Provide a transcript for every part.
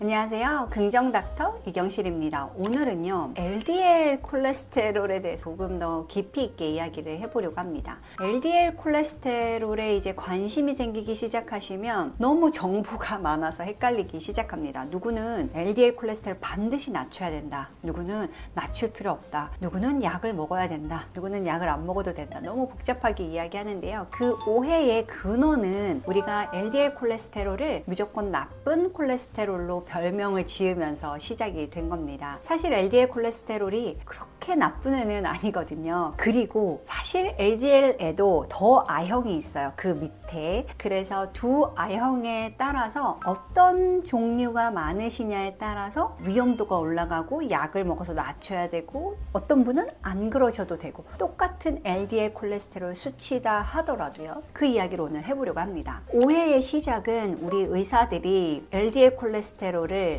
안녕하세요. 긍정닥터 이경실입니다. 오늘은요, LDL 콜레스테롤에 대해서 조금 더 깊이 있게 이야기를 해보려고 합니다. LDL 콜레스테롤에 이제 관심이 생기기 시작하시면 너무 정보가 많아서 헷갈리기 시작합니다. 누구는 LDL 콜레스테롤 반드시 낮춰야 된다. 누구는 낮출 필요 없다. 누구는 약을 먹어야 된다. 누구는 약을 안 먹어도 된다. 너무 복잡하게 이야기하는데요. 그 오해의 근원은 우리가 LDL 콜레스테롤을 무조건 나쁜 콜레스테롤로 별명을 지으면서 시작이 된 겁니다. 사실 LDL 콜레스테롤이 그렇게 나쁜 애는 아니거든요. 그리고 사실 LDL에도 더 I형이 있어요. 그 밑에. 그래서 두 I형에 따라서 어떤 종류가 많으시냐에 따라서 위험도가 올라가고 약을 먹어서 낮춰야 되고, 어떤 분은 안 그러셔도 되고, 똑같은 LDL 콜레스테롤 수치다 하더라도요. 그 이야기를 오늘 해보려고 합니다. 오해의 시작은 우리 의사들이 LDL 콜레스테롤을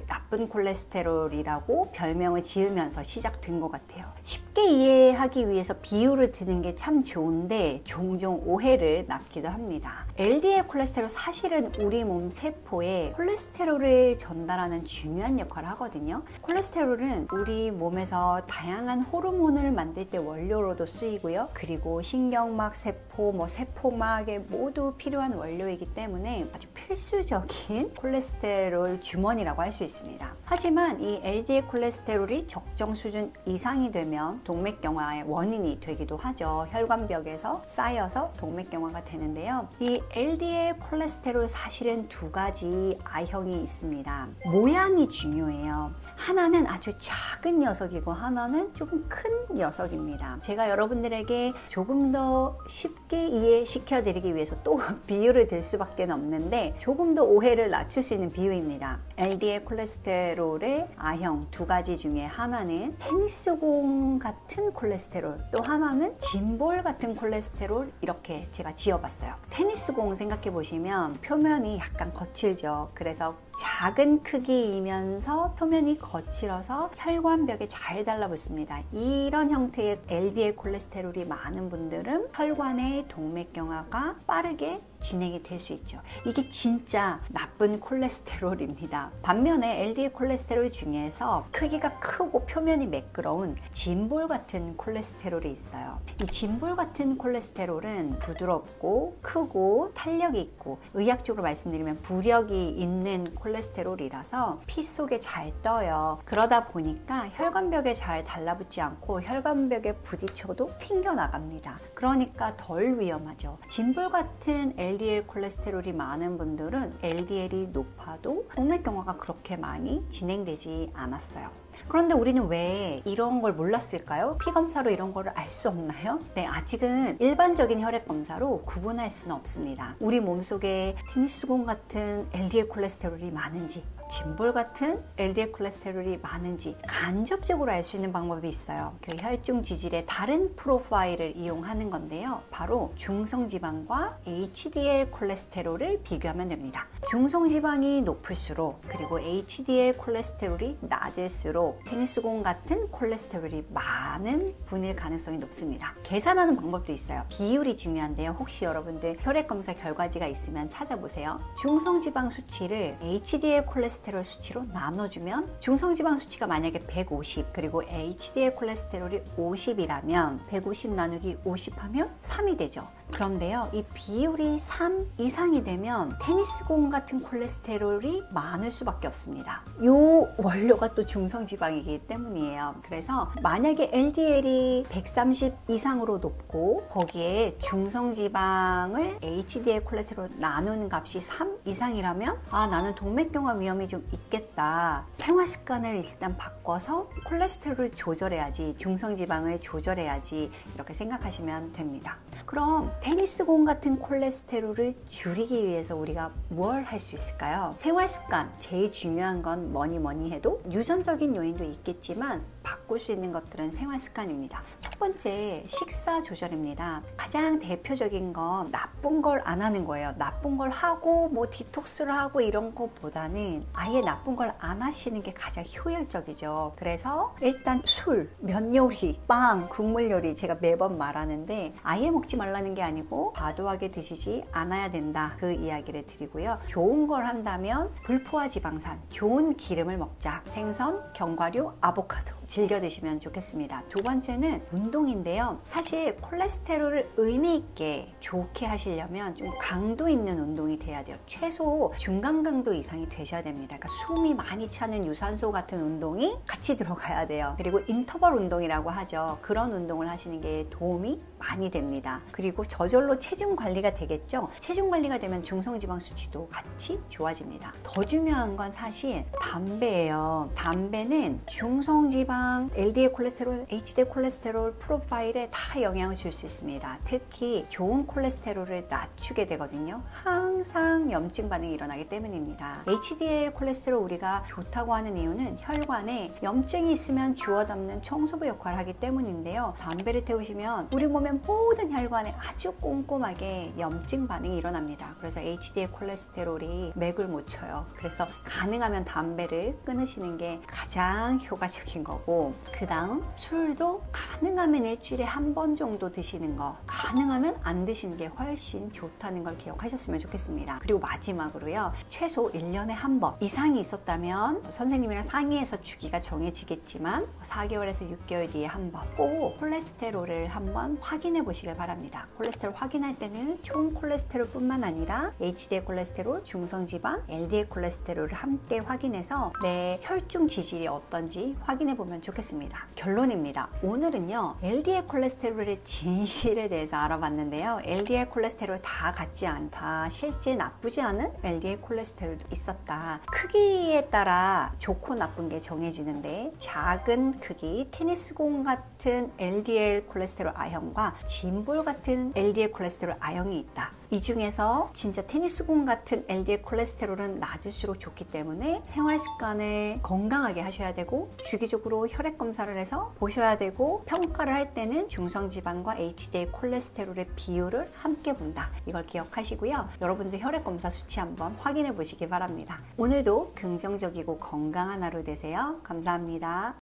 나쁜 콜레스테롤이라고 별명을 지으면서 시작된 것 같아요. 쉽게 이해하기 위해서 비유를 드는 게 참 좋은데 종종 오해를 낳기도 합니다. LDL 콜레스테롤 사실은 우리 몸 세포에 콜레스테롤을 전달하는 중요한 역할을 하거든요. 콜레스테롤은 우리 몸에서 다양한 호르몬을 만들 때 원료로도 쓰이고요. 그리고 신경막 세포, 세포막에 모두 필요한 원료이기 때문에 아주 필수적인 콜레스테롤 주머니라고 할 수 있습니다. 하지만 이 LDL 콜레스테롤이 적정 수준 이상이 되면 동맥경화의 원인이 되기도 하죠. 혈관벽에서 쌓여서 동맥경화가 되는데요. 이 LDL 콜레스테롤 사실은 두 가지 I형이 있습니다. 모양이 중요해요. 하나는 아주 작은 녀석이고 하나는 조금 큰 녀석입니다. 제가 여러분들에게 조금 더 쉽게 이해시켜 드리기 위해서 또 비유를 들 수밖에 없는데, 조금 더 오해를 낮출 수 있는 비유입니다. LDL 콜레스테롤의 I형 두 가지 중에 하나는 테니스공 같은 콜레스테롤, 또 하나는 짐볼 같은 콜레스테롤, 이렇게 제가 지어봤어요. 테니스공 생각해 보시면 표면이 약간 거칠죠. 그래서 작은 크기이면서 표면이 거칠어서 혈관벽에 잘 달라붙습니다. 이런 형태의 LDL 콜레스테롤이 많은 분들은 혈관의 동맥경화가 빠르게 진행이 될 수 있죠. 이게 진짜 나쁜 콜레스테롤입니다. 반면에 LDL 콜레스테롤 중에서 크기가 크고 표면이 매끄러운 짐볼 같은 콜레스테롤이 있어요. 이 짐볼 같은 콜레스테롤은 부드럽고 크고 탄력이 있고, 의학적으로 말씀드리면 부력이 있는 콜레스테롤이라서 피 속에 잘 떠요. 그러다 보니까 혈관벽에 잘 달라붙지 않고 혈관벽에 부딪혀도 튕겨나갑니다. 그러니까 덜 위험하죠. 짐볼 같은 LDL 콜레스테롤이 많은 분들은 LDL이 높아도 동맥경화가 그렇게 많이 진행되지 않았어요. 그런데 우리는 왜 이런 걸 몰랐을까요? 피검사로 이런 거를 알 수 없나요? 네, 아직은 일반적인 혈액검사로 구분할 수는 없습니다. 우리 몸속에 테니스공 같은 LDL 콜레스테롤이 많은지, 짐볼 같은 LDL 콜레스테롤이 많은지 간접적으로 알 수 있는 방법이 있어요. 그 혈중 지질의 다른 프로파일을 이용하는 건데요. 바로 중성지방과 HDL 콜레스테롤을 비교하면 됩니다. 중성지방이 높을수록, 그리고 HDL 콜레스테롤이 낮을수록 테니스공 같은 콜레스테롤이 많은 분일 가능성이 높습니다. 계산하는 방법도 있어요. 비율이 중요한데요. 혹시 여러분들 혈액검사 결과지가 있으면 찾아보세요. 중성지방 수치를 HDL 콜레스테롤 수치로 나눠주면, 중성지방 수치가 만약에 150, 그리고 HDL 콜레스테롤이 50이라면 150 나누기 50 하면 3이 되죠. 그런데요, 이 비율이 3 이상이 되면 테니스공 같은 콜레스테롤이 많을 수밖에 없습니다. 이 원료가 또 중성지방이기 때문이에요. 그래서 만약에 LDL이 130 이상으로 높고 거기에 중성지방을 HDL 콜레스테롤 나누는 값이 3 이상이라면, 나는 동맥경화 위험이 좀 있겠다. 생활습관을 일단 바꿔서 콜레스테롤을 조절해야지, 중성지방을 조절해야지, 이렇게 생각하시면 됩니다. 그럼 테니스공 같은 콜레스테롤을 줄이기 위해서 우리가 뭘 할 수 있을까요? 생활습관, 제일 중요한 건 뭐니 해도 유전적인 요인도 있겠지만 바꿀 수 있는 것들은 생활 습관입니다. 첫 번째, 식사 조절입니다. 가장 대표적인 건 나쁜 걸 안 하는 거예요. 나쁜 걸 하고 뭐 디톡스를 하고 이런 것보다는 아예 나쁜 걸 안 하시는 게 가장 효율적이죠. 그래서 일단 술, 면 요리, 빵, 국물 요리 제가 매번 말하는데 아예 먹지 말라는 게 아니고 과도하게 드시지 않아야 된다. 그 이야기를 드리고요. 좋은 걸 한다면 불포화 지방산, 좋은 기름을 먹자. 생선, 견과류, 아보카도 즐겨 드시면 좋겠습니다. 두 번째는 운동인데요. 사실 콜레스테롤을 의미 있게 좋게 하시려면 좀 강도 있는 운동이 돼야 돼요. 최소 중간 강도 이상이 되셔야 됩니다. 그러니까 숨이 많이 차는 유산소 같은 운동이 같이 들어가야 돼요. 그리고 인터벌 운동이라고 하죠. 그런 운동을 하시는 게 도움이 많이 됩니다. 그리고 저절로 체중 관리가 되겠죠. 체중 관리가 되면 중성지방 수치도 같이 좋아집니다. 더 중요한 건 사실 담배예요. 담배는 중성지방, LDL 콜레스테롤, HDL 콜레스테롤 프로파일에 다 영향을 줄 수 있습니다. 특히 좋은 콜레스테롤을 낮추게 되거든요. 항상 염증 반응이 일어나기 때문입니다. HDL 콜레스테롤 우리가 좋다고 하는 이유는 혈관에 염증이 있으면 주워 담는 청소부 역할을 하기 때문인데요. 담배를 태우시면 우리 몸의 모든 혈관에 아주 꼼꼼하게 염증 반응이 일어납니다. 그래서 HDL 콜레스테롤이 맥을 못 쳐요. 그래서 가능하면 담배를 끊으시는 게 가장 효과적인 거고, 그 다음 술도 가능하면 일주일에 한 번 정도 드시는 거, 가능하면 안 드시는 게 훨씬 좋다는 걸 기억하셨으면 좋겠습니다. 그리고 마지막으로요, 최소 1년에 한 번 이상이 있었다면 선생님이랑 상의해서 주기가 정해지겠지만 4개월에서 6개월 뒤에 한 번 꼭 콜레스테롤을 한번 확인해 보시길 바랍니다. 콜레스테롤 확인할 때는 총 콜레스테롤 뿐만 아니라 HDL 콜레스테롤, 중성지방, LDL 콜레스테롤을 함께 확인해서 내 혈중 지질이 어떤지 확인해 보면 좋겠습니다. 결론입니다. 오늘은요, LDL 콜레스테롤의 진실에 대해서 알아봤는데요. LDL 콜레스테롤 다 같지 않다. 실제 나쁘지 않은 LDL 콜레스테롤도 있었다. 크기에 따라 좋고 나쁜 게 정해지는데, 작은 크기, 테니스공 같은 LDL 콜레스테롤 I형과 진볼 같은 LDL 콜레스테롤 I형이 있다. 이 중에서 진짜 테니스공 같은 LDL 콜레스테롤은 낮을수록 좋기 때문에 생활 습관을 건강하게 하셔야 되고, 주기적으로 혈액 검사를 해서 보셔야 되고, 평가를 할 때는 중성지방과 HDL 콜레스테롤의 비율을 함께 본다. 이걸 기억하시고요. 여러분들 혈액 검사 수치 한번 확인해 보시기 바랍니다. 오늘도 긍정적이고 건강한 하루 되세요. 감사합니다.